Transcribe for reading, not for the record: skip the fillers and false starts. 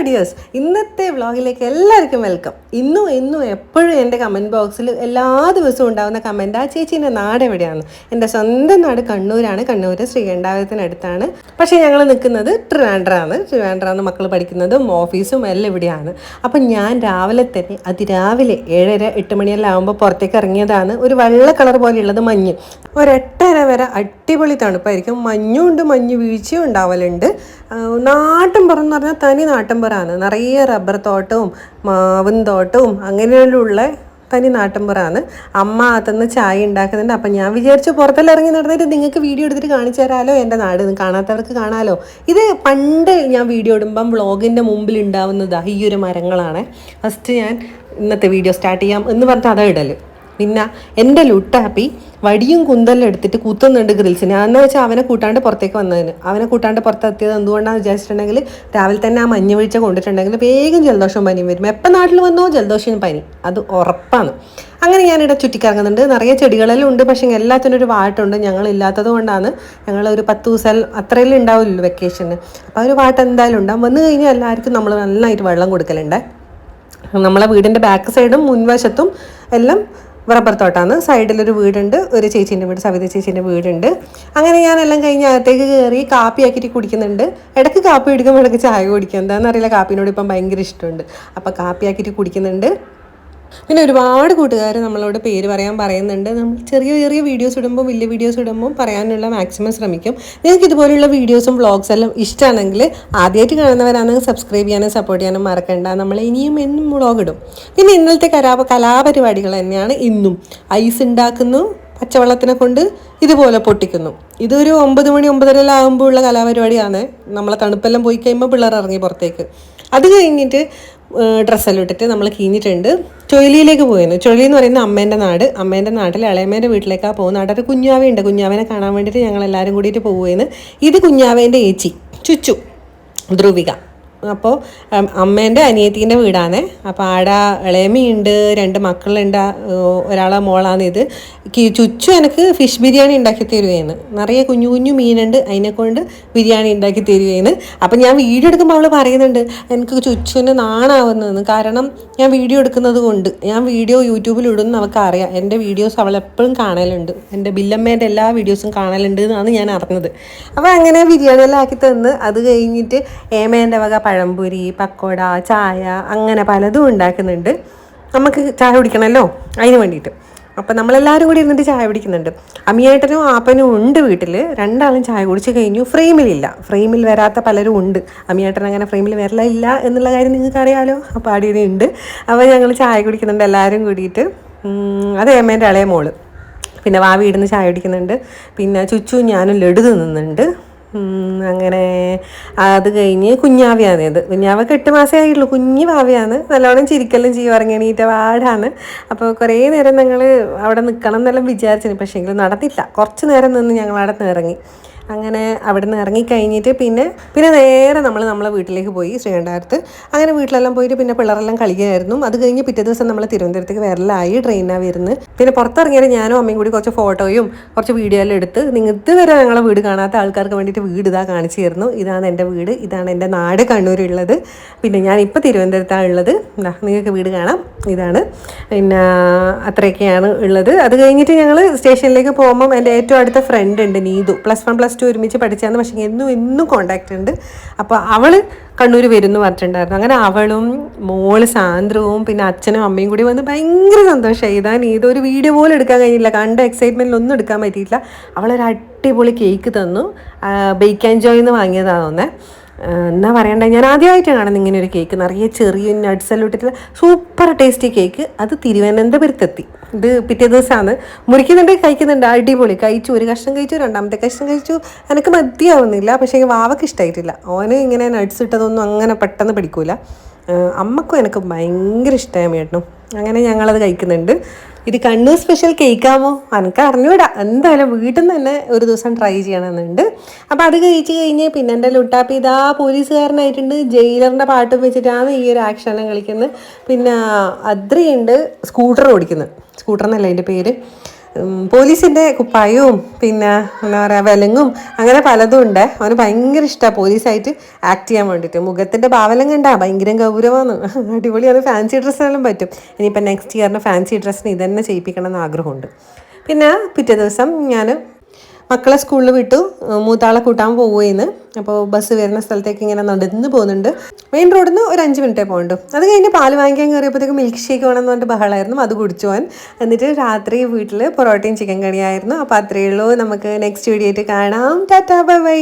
Dears, ഇന്നത്തെ വ്ളോഗിലേക്ക് എല്ലാവർക്കും വെൽക്കം. ഇന്നും എപ്പോഴും എൻ്റെ കമൻറ്റ് ബോക്സിൽ എല്ലാ ദിവസവും ഉണ്ടാകുന്ന കമൻറ്റ്, ആ ചേച്ചീൻ്റെ നാട് എവിടെയാണ്? എൻ്റെ സ്വന്തം നാട് കണ്ണൂരാണ്. കണ്ണൂർ ശ്രീകണ്ഠാപുരത്തിനടുത്താണ്. പക്ഷേ ഞങ്ങൾ നിൽക്കുന്നത് ട്രിവാൻഡ്രാണ്. മക്കൾ പഠിക്കുന്നതും ഓഫീസും എല്ലാം ഇവിടെയാണ്. അപ്പം ഞാൻ രാവിലെ തന്നെ അതിരാവിലെ 7:30-8 മണിയെല്ലാം ആകുമ്പോൾ പുറത്തേക്ക് ഇറങ്ങിയതാണ്. ഒരു വെള്ള കളർ പോലെയുള്ളത് മഞ്ഞ്, ഒരു 8:30 വരെ അടിപൊളി തണുപ്പായിരിക്കും. മഞ്ഞുണ്ട്, മഞ്ഞ് വീഴ്ചയും ഉണ്ടാവലുണ്ട്. നാട്ടിൻപുറം എന്ന് പറഞ്ഞാൽ തനി നാട്ടിൻപുറമാണ്. നിറയെ റബ്ബർ തോട്ടവും മാവിൻ തോട്ടവും അങ്ങനെയുള്ള തനി നാട്ടിൻപുറമാണ്. അമ്മ അകത്തുനിന്ന് ചായ ഉണ്ടാക്കുന്നുണ്ട്. അപ്പം ഞാൻ വിചാരിച്ചു പുറത്തെല്ലാം ഇറങ്ങി നടന്നിട്ട് നിങ്ങൾക്ക് വീഡിയോ എടുത്തിട്ട് കാണിച്ചു തരാമല്ലോ, എൻ്റെ നാട് കാണാത്തവർക്ക് കാണാമല്ലോ. ഇത് പണ്ട് ഞാൻ വീഡിയോ ഇടുമ്പം വ്ളോഗിൻ്റെ മുമ്പിൽ ഉണ്ടാവുന്നതാണ് ഈ ഒരു മരങ്ങളാണ്. ഫസ്റ്റ് ഞാൻ ഇന്നത്തെ വീഡിയോ സ്റ്റാർട്ട് ചെയ്യാം എന്ന് പറഞ്ഞിട്ട് അതാ ഇടൽ. പിന്നെ എൻ്റെ ലുട്ടാപ്പി വടിയും കുന്തലും എടുത്തിട്ട് കുത്തുന്നുണ്ട് ഗ്രിൽസിന്. എന്ന് വെച്ചാൽ അവനെ കൂട്ടാണ്ട് പുറത്തേക്ക് വന്നതിന്. അവനെ കൂട്ടാണ്ട് പുറത്തെത്തിയത് എന്തുകൊണ്ടാണെന്ന് വിചാരിച്ചിട്ടുണ്ടെങ്കിൽ, രാവിലെ തന്നെ ആ മഞ്ഞ് വീഴ്ച കൊണ്ടിട്ടുണ്ടെങ്കിൽ വേഗം ജലദോഷവും പനിയും വരും. എപ്പോൾ നാട്ടിൽ വന്നോ ജലദോഷവും പനി, അത് ഉറപ്പാണ്. അങ്ങനെ ഞാനിവിടെ ചുറ്റിക്കറങ്ങുന്നുണ്ട്. നിറയെ ചെടികളെല്ലാം ഉണ്ട്, പക്ഷേ എല്ലാത്തിനും ഒരു വാട്ടുണ്ട്. ഞങ്ങളില്ലാത്തത് കൊണ്ടാണ്. ഞങ്ങളൊരു 10 ദിവസം അത്രയെല്ലാം ഉണ്ടാവില്ലല്ലോ വെക്കേഷന്. അപ്പോൾ ഒരു വാട്ട് എന്തായാലും ഉണ്ടാകും. വന്നു കഴിഞ്ഞാൽ എല്ലാവർക്കും നമ്മൾ നന്നായിട്ട് വെള്ളം കൊടുക്കലുണ്ട്. നമ്മളെ വീടിൻ്റെ ബാക്ക് സൈഡും മുൻവശത്തും എല്ലാം റബ്ബർ തോട്ടാണ്. സൈഡിലൊരു വീടുണ്ട്, ഒരു ചേച്ചീൻ്റെ വീട്, സവിത ചേച്ചീൻ്റെ വീടുണ്ട്. അങ്ങനെ ഞാനെല്ലാം കഴിഞ്ഞ് അകത്തേക്ക് കയറി കാപ്പി ആക്കിയിട്ട് കുടിക്കുന്നുണ്ട്. ഇടയ്ക്ക് കാപ്പി കുടിക്കുമ്പോൾ ഇടയ്ക്ക് ചായ കുടിക്കുക, എന്താണെന്നറിയില്ല, കാപ്പിനോട് ഇപ്പം ഭയങ്കര ഇഷ്ടമുണ്ട്. അപ്പോൾ കാപ്പി ആക്കിയിട്ട് കുടിക്കുന്നുണ്ട്. പിന്നെ ഒരുപാട് കൂട്ടുകാർ നമ്മളോട് പേര് പറയുന്നുണ്ട്. നമ്മൾ ചെറിയ ചെറിയ വീഡിയോസ് ഇടുമ്പോൾ, വലിയ വീഡിയോസ് ഇടുമ്പോൾ പറയാനുള്ള മാക്സിമം ശ്രമിക്കും. നിങ്ങൾക്ക് ഇതുപോലെയുള്ള വീഡിയോസും വ്ളോഗ്സ് എല്ലാം ഇഷ്ടമാണെങ്കിൽ ആദ്യമായിട്ട് കാണുന്നവരാണെങ്കിൽ സബ്സ്ക്രൈബ് ചെയ്യാനും സപ്പോർട്ട് ചെയ്യാനും മറക്കണ്ട. നമ്മൾ ഇനിയും എന്നും വ്ളോഗ് ഇടും. പിന്നെ ഇന്നലത്തെ കലാപരിപാടികൾ തന്നെയാണ് ഇന്നും. ഐസ് ഉണ്ടാക്കുന്നു, പച്ചവെള്ളത്തിനെ കൊണ്ട് ഇതുപോലെ പൊട്ടിക്കുന്നു. ഇതൊരു 9 മണി 9:30 ആകുമ്പോൾ ഉള്ള കലാപരിപാടിയാണ്. നമ്മളെ തണുപ്പെല്ലാം പോയി കഴിയുമ്പോൾ പിള്ളേർ ഇറങ്ങി പുറത്തേക്ക്. അത് കഴിഞ്ഞിട്ട് ഡ്രസ്സെല്ലാം ഇട്ടിട്ട് നമ്മൾ കീഞ്ഞിട്ടുണ്ട്. ചൊയ്ലിയിലേക്ക് പോയിരുന്നു. ചൊയ്ലി എന്ന് പറയുന്ന അമ്മേൻ്റെ നാട്. അമ്മേൻ്റെ നാട്ടിൽ ഇളയമേൻ്റെ വീട്ടിലേക്കാണ് പോകുന്നത്. അവിടെ ഒരു കുഞ്ഞാവയുണ്ട്. കുഞ്ഞാവേനെ കാണാൻ വേണ്ടിയിട്ട് ഞങ്ങൾ എല്ലാവരും കൂടിയിട്ട് പോവുകയെന്ന്. ഇത് കുഞ്ഞാവേൻ്റെ ഏച്ചി ചുച്ചു, ധ്രുവിക. അപ്പോൾ അമ്മേൻ്റെ അനിയത്തീൻ്റെ വീടാണ്. അപ്പോൾ ആടെ ഇളയമ്മയുണ്ട്, 2 മക്കളുണ്ട്, ഒരാളെ മോളാണ് ഇത്. ചുച്ചു എനിക്ക് ഫിഷ് ബിരിയാണി ഉണ്ടാക്കി തരുകയാണ്. നിറയെ കുഞ്ഞു കുഞ്ഞു മീനുണ്ട്, അതിനെക്കൊണ്ട് ബിരിയാണി ഉണ്ടാക്കി തരുകയാണ്. അപ്പം ഞാൻ വീഡിയോ എടുക്കുമ്പോൾ അവൾ പറയുന്നുണ്ട് എനിക്ക് ചുച്ചുവിന് നാണാവുന്നതെന്ന്. കാരണം ഞാൻ വീഡിയോ എടുക്കുന്നത് കൊണ്ട്. ഞാൻ വീഡിയോ യൂട്യൂബിൽ ഇടുന്ന അവൾക്ക് അറിയാം. എൻ്റെ വീഡിയോസ് അവൾ എപ്പോഴും കാണലുണ്ട്. എൻ്റെ ബില്ലമ്മേൻ്റെ എല്ലാ വീഡിയോസും കാണലുണ്ട് എന്നാണ് ഞാൻ അറിഞ്ഞത്. അപ്പോൾ അങ്ങനെ ബിരിയാണിയെല്ലാം ആക്കി തന്ന് അത് കഴിഞ്ഞിട്ട് ഏമേൻ്റെ വക പഴംപൊരി, പക്കോട, ചായ, അങ്ങനെ പലതും ഉണ്ടാക്കുന്നുണ്ട്. നമുക്ക് ചായ കുടിക്കണമല്ലോ, അതിന് വേണ്ടിയിട്ട്. അപ്പം നമ്മളെല്ലാവരും കൂടി ഇരുന്നിട്ട് ചായ കുടിക്കുന്നുണ്ട്. അമ്മിയേട്ടനും ആപ്പനും ഉണ്ട് വീട്ടിൽ. 2 ആളും ചായ കുടിച്ച് കഴിഞ്ഞു. ഫ്രെയിമിലില്ല. ഫ്രെയിമിൽ വരാത്ത പലരും ഉണ്ട്. അമ്മിയേട്ടൻ അങ്ങനെ ഫ്രെയിമിൽ വരലില്ല എന്നുള്ള കാര്യം നിങ്ങൾക്ക് അറിയാമല്ലോ. അപ്പോൾ അവിടെ ഉണ്ട്. അപ്പോൾ ഞങ്ങൾ ചായ കുടിക്കുന്നുണ്ട് എല്ലാവരും കൂടിയിട്ട്. അത് ഏമ്മേൻ്റെ ഇളയ മോള്. പിന്നെ വാവി ഇടുന്ന് ചായ കുടിക്കുന്നുണ്ട്. പിന്നെ ചുച്ചു ഞാനും ലഡു തിന്നുന്നുണ്ട്. അങ്ങനെ അത് കഴിഞ്ഞ് കുഞ്ഞാവയാണ്. ഇത് കുഞ്ഞാവക്ക് 8 മാസമേ ആയിട്ടുള്ളൂ. കുഞ്ഞു വാവയാണ്. നല്ലോണം ചിരിക്കലും ചെയ്യും, ഇറങ്ങിണീറ്റ വാടാണ്. അപ്പോൾ കുറേ നേരം ഞങ്ങൾ അവിടെ നിൽക്കണം എന്നെല്ലാം വിചാരിച്ചിരുന്നു. പക്ഷേങ്കിലും നടന്നില്ല. കുറച്ച് നേരം നിന്ന് ഞങ്ങൾ അവിടെ നിന്ന് ഇറങ്ങി. അങ്ങനെ അവിടെ നിന്ന് ഇറങ്ങിക്കഴിഞ്ഞിട്ട് പിന്നെ നേരെ നമ്മളെ വീട്ടിലേക്ക് പോയി, ശ്രീകണ്ഠാപുരത്ത്. അങ്ങനെ വീട്ടിലെല്ലാം പോയിട്ട് പിന്നെ പിള്ളേരെല്ലാം കളിക്കുകയായിരുന്നു. അത് കഴിഞ്ഞ് പിറ്റേ ദിവസം നമ്മൾ തിരുവനന്തപുരത്തേക്ക് വരലായി. ട്രെയിനാണ് വരുന്നത്. പിന്നെ പുറത്തിറങ്ങിയാൽ ഞാനും അമ്മയും കൂടി കുറച്ച് ഫോട്ടോയും കുറച്ച് വീഡിയോ എല്ലാം എടുത്ത് ഇതുവരെ ഞങ്ങളെ വീട് കാണാത്ത ആൾക്കാർക്ക് വേണ്ടിയിട്ട് വീട് ഇതാ കാണിച്ചു തരുന്നു. ഇതാണ് എൻ്റെ വീട്, ഇതാണ് എൻ്റെ നാട് കണ്ണൂരുള്ളത്. പിന്നെ ഞാനിപ്പോൾ തിരുവനന്തപുരത്താണ് ഉള്ളത്. നിങ്ങൾക്ക് വീട് കാണാം, ഇതാണ്. പിന്നെ അത്രയൊക്കെയാണ് ഉള്ളത്. അത് കഴിഞ്ഞിട്ട് ഞങ്ങൾ സ്റ്റേഷനിലേക്ക് പോകുമ്പം എൻ്റെ ഏറ്റവും അടുത്ത ഫ്രണ്ട് ഉണ്ട്, നീതു. +1 +2 ഒരുമിച്ച് പഠിച്ചാന്ന്. പക്ഷേ എന്നും കോണ്ടാക്റ്റ് ഉണ്ട്. അപ്പോൾ അവൾ കണ്ണൂർ വരുമെന്ന് പറഞ്ഞിട്ടുണ്ടായിരുന്നു. അങ്ങനെ അവളും മോള് സാന്ദ്രവും പിന്നെ അച്ഛനും അമ്മയും കൂടി വന്ന് ഭയങ്കര സന്തോഷമായി. ഇതൊരു വീഡിയോ പോലും എടുക്കാൻ കഴിഞ്ഞില്ല. കണ്ട എക്സൈറ്റ്മെൻറ്റിലൊന്നും എടുക്കാൻ പറ്റിയിട്ടില്ല. അവളൊരു അടിപൊളി കേക്ക് തന്നു. ബേക്ക് ആൻഡ് ജോയ് എന്ന് വാങ്ങിയതാണെന്ന്. എന്നാ പറയണ്ടേ, ഞാൻ ആദ്യമായിട്ടാണ് കാണുന്നത് ഇങ്ങനെ ഒരു കേക്ക്. നിറയെ ചെറിയ നട്ട്സെല്ലാം ഇട്ടിട്ട് സൂപ്പർ ടേസ്റ്റി കേക്ക്. അത് തിരുവനന്തപുരത്തെത്തി. ഇത് പിറ്റേ ദിവസമാണ്. മുറിക്കുന്നുണ്ട്, കഴിക്കുന്നുണ്ട്, അടിപൊളി. കഴിച്ചു, ഒരു കഷ്ണം കഴിച്ചു, 2ാമത്തെ കഷ്ണം കഴിച്ചു. എനിക്ക് മതിയാവുന്നില്ല. പക്ഷേ വാവക്ക് ഇഷ്ടമായിട്ടില്ല. ഓന് ഇങ്ങനെ നട്ട്സ് ഇട്ടതൊന്നും അങ്ങനെ പെട്ടെന്ന് പിടിക്കൂല. അമ്മക്കും എനിക്ക് ഭയങ്കര ഇഷ്ടമായിരുന്നു. അങ്ങനെ ഞങ്ങളത് കഴിക്കുന്നുണ്ട്. ഇത് കണ്ണൂർ സ്പെഷ്യൽ കേക്കാമോ എനിക്ക് അറിഞ്ഞൂടാ. എന്തായാലും വീട്ടിൽ നിന്ന് തന്നെ ഒരു ദിവസം ട്രൈ ചെയ്യണമെന്നുണ്ട്. അപ്പോൾ അത് കഴിച്ച് കഴിഞ്ഞ് പിന്നെ എൻ്റെ ലുട്ടാപ്പി ഇതാ പോലീസുകാരനായിട്ടുണ്ട്. ജയിലറിൻ്റെ പാട്ടും വെച്ചിട്ടാണ് ഈ ഒരു ആക്ഷനെല്ലാം കളിക്കുന്നത്. പിന്നെ അദ്രിയുണ്ട്, സ്കൂട്ടർ ഓടിക്കുന്നത്. സ്കൂട്ടർ എന്നല്ല അതിൻ്റെ പേര്. പോലീസിൻ്റെ കുപ്പായവും പിന്നെ എന്താ പറയുക വിലങ്ങും അങ്ങനെ പലതും ഉണ്ട്. അവന് ഭയങ്കര ഇഷ്ടമാണ് പോലീസായിട്ട് ആക്ട് ചെയ്യാൻ വേണ്ടിയിട്ട്. മുഖത്തിൻ്റെ ഭാവനം കണ്ടാൽ ഭയങ്കര ഗൗരവമാണ്, അടിപൊളിയാണ്. ഫാൻസി ഡ്രസ്സെല്ലാം പറ്റും. ഇനിയിപ്പോൾ നെക്സ്റ്റ് ഇയറിന് ഫാൻസി ഡ്രസ്സിന് ഇതന്നെ ചെയ്യിപ്പിക്കണം എന്ന് ആഗ്രഹമുണ്ട്. പിന്നെ പിറ്റേ ദിവസം ഞാൻ മക്കളെ സ്കൂളിൽ വിട്ടു, മൂത്താളെ കൂട്ടാൻ പോവുകയെന്ന്. അപ്പോൾ ബസ് വരുന്ന സ്ഥലത്തേക്ക് ഇങ്ങനെ നടന്ന് പോകുന്നുണ്ട്. മെയിൻ റോഡിൽ നിന്ന് ഒരു 5 മിനിറ്റേ പോകണ്ടു. അത് കഴിഞ്ഞ് പാല് വാങ്ങിക്കാൻ കയറിയപ്പോഴത്തേക്ക് മിൽക്ക് ഷേക്ക് വേണമെന്ന് പറഞ്ഞിട്ട് ബഹളമായിരുന്നു. അത് കുടിച്ചു പോകാൻ. എന്നിട്ട് രാത്രി വീട്ടിൽ പൊറോട്ടയും ചിക്കൻ കറിയായിരുന്നു. അപ്പോൾ അത്രയേ ഉള്ളൂ. നമുക്ക് നെക്സ്റ്റ് വീഡിയോ ആയിട്ട് കാണാം. Tata bye bye.